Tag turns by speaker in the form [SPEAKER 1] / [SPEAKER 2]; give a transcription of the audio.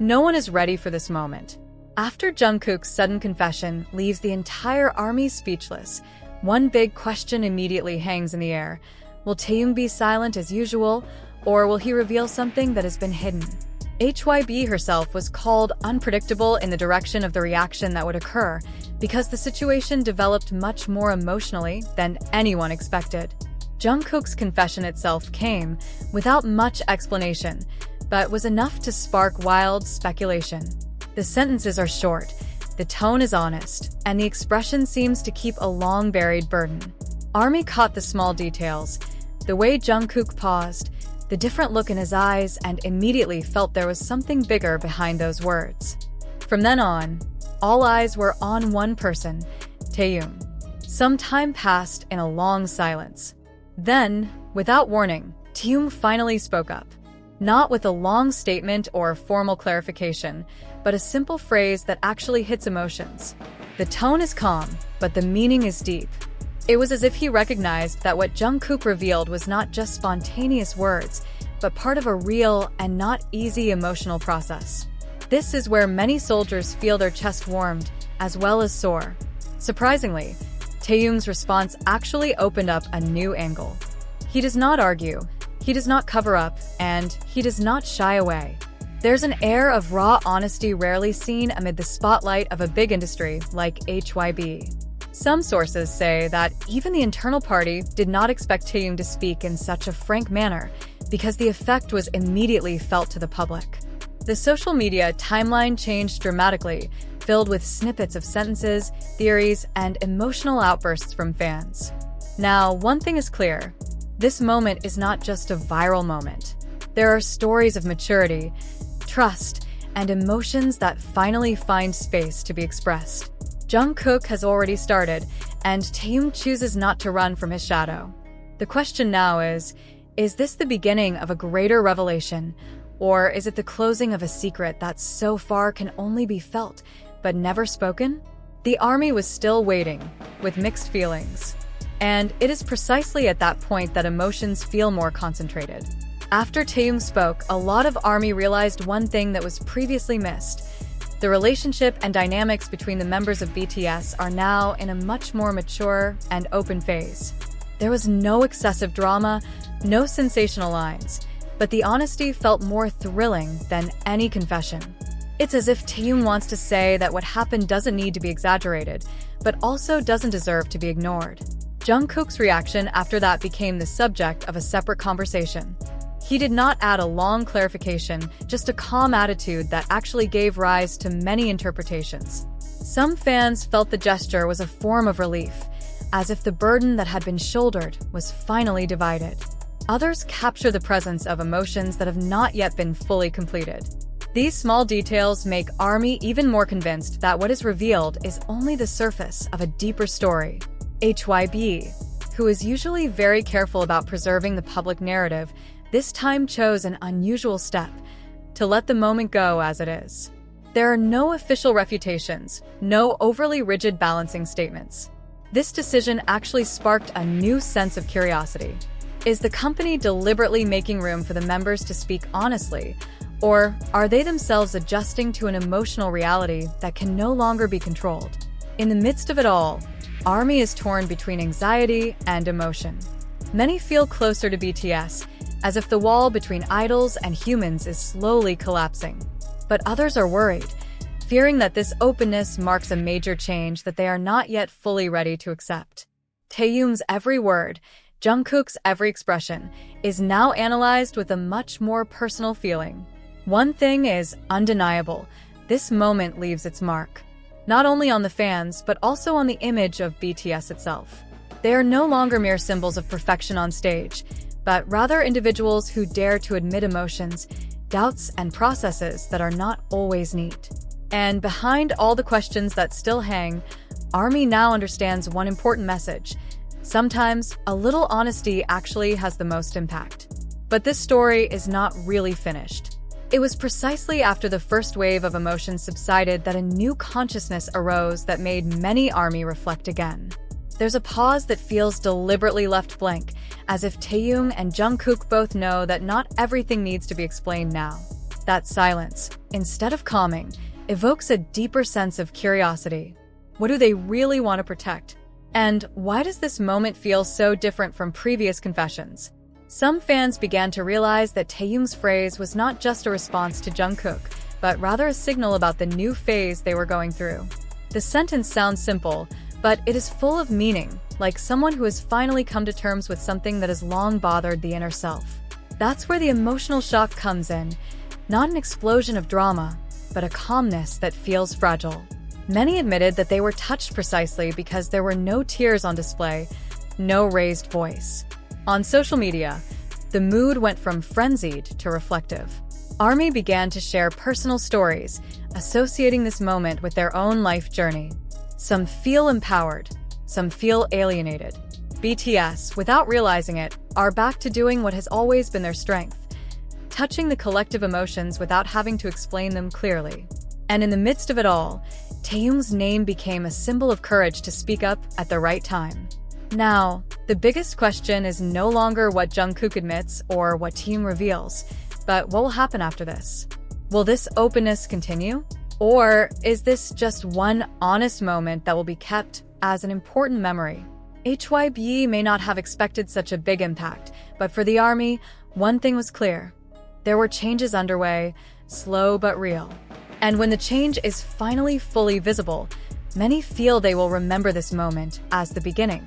[SPEAKER 1] No one is ready for this moment. After Jungkook's sudden confession leaves the entire army speechless, one big question immediately hangs in the air. Will Taehyung be silent as usual, or will he reveal something that has been hidden? HYBE herself was called unpredictable in the direction of the reaction that would occur, because the situation developed much more emotionally than anyone expected. Jungkook's confession itself came without much explanation, but was enough to spark wild speculation. The sentences are short, the tone is honest, and the expression seems to keep a long-buried burden. ARMY caught the small details, the way Jungkook paused, the different look in his eyes, and immediately felt there was something bigger behind those words. From then on, all eyes were on one person, Taehyung. Some time passed in a long silence. Then, without warning, Taehyung finally spoke up. Not with a long statement or formal clarification, but a simple phrase that actually hits emotions. The tone is calm, but the meaning is deep. It was as if he recognized that what Jungkook revealed was not just spontaneous words, but part of a real and not easy emotional process. This is where many soldiers feel their chest warmed, as well as sore. Surprisingly, Taehyung's response actually opened up a new angle. He does not argue, he does not cover up, and he does not shy away. There's an air of raw honesty rarely seen amid the spotlight of a big industry like HYBE. Some sources say that even the internal party did not expect Taehyung to speak in such a frank manner because the effect was immediately felt to the public. The social media timeline changed dramatically, filled with snippets of sentences, theories, and emotional outbursts from fans. Now, one thing is clear. This moment is not just a viral moment. There are stories of maturity, trust, and emotions that finally find space to be expressed. Jungkook has already started, and Taehyung chooses not to run from his shadow. The question now is this the beginning of a greater revelation, or is it the closing of a secret that so far can only be felt, but never spoken? The army was still waiting, with mixed feelings. And it is precisely at that point that emotions feel more concentrated. After Taehyung spoke, a lot of army realized one thing that was previously missed. The relationship and dynamics between the members of BTS are now in a much more mature and open phase. There was no excessive drama, no sensational lines, but the honesty felt more thrilling than any confession. It's as if Taehyung wants to say that what happened doesn't need to be exaggerated, but also doesn't deserve to be ignored. Jungkook's reaction after that became the subject of a separate conversation. He did not add a long clarification, just a calm attitude that actually gave rise to many interpretations. Some fans felt the gesture was a form of relief, as if the burden that had been shouldered was finally divided. Others capture the presence of emotions that have not yet been fully completed. These small details make ARMY even more convinced that what is revealed is only the surface of a deeper story. HYBE, who is usually very careful about preserving the public narrative, this time chose an unusual step, to let the moment go as it is. There are no official refutations, no overly rigid balancing statements. This decision actually sparked a new sense of curiosity. Is the company deliberately making room for the members to speak honestly, or are they themselves adjusting to an emotional reality that can no longer be controlled? In the midst of it all, ARMY is torn between anxiety and emotion. Many feel closer to BTS, as if the wall between idols and humans is slowly collapsing. But others are worried, fearing that this openness marks a major change that they are not yet fully ready to accept. Taehyung's every word, Jungkook's every expression, is now analyzed with a much more personal feeling. One thing is undeniable: this moment leaves its mark. Not only on the fans, but also on the image of BTS itself. They are no longer mere symbols of perfection on stage, but rather individuals who dare to admit emotions, doubts, and processes that are not always neat. And behind all the questions that still hang, ARMY now understands one important message. Sometimes, a little honesty actually has the most impact. But this story is not really finished. It was precisely after the first wave of emotions subsided that a new consciousness arose that made many ARMY reflect again. There's a pause that feels deliberately left blank, as if Taehyung and Jungkook both know that not everything needs to be explained now. That silence, instead of calming, evokes a deeper sense of curiosity. What do they really want to protect? And why does this moment feel so different from previous confessions? Some fans began to realize that Taehyung's phrase was not just a response to Jungkook, but rather a signal about the new phase they were going through. The sentence sounds simple, but it is full of meaning, like someone who has finally come to terms with something that has long bothered the inner self. That's where the emotional shock comes in, not an explosion of drama, but a calmness that feels fragile. Many admitted that they were touched precisely because there were no tears on display, no raised voice. On social media, the mood went from frenzied to reflective. ARMY began to share personal stories, associating this moment with their own life journey. Some feel empowered, some feel alienated. BTS, without realizing it, are back to doing what has always been their strength, touching the collective emotions without having to explain them clearly. And in the midst of it all, Taehyung's name became a symbol of courage to speak up at the right time. Now, the biggest question is no longer what Jungkook admits or what Taehyung reveals, but what will happen after this? Will this openness continue? Or is this just one honest moment that will be kept as an important memory? HYBE may not have expected such a big impact, but for the ARMY, one thing was clear. There were changes underway, slow but real. And when the change is finally fully visible, many feel they will remember this moment as the beginning.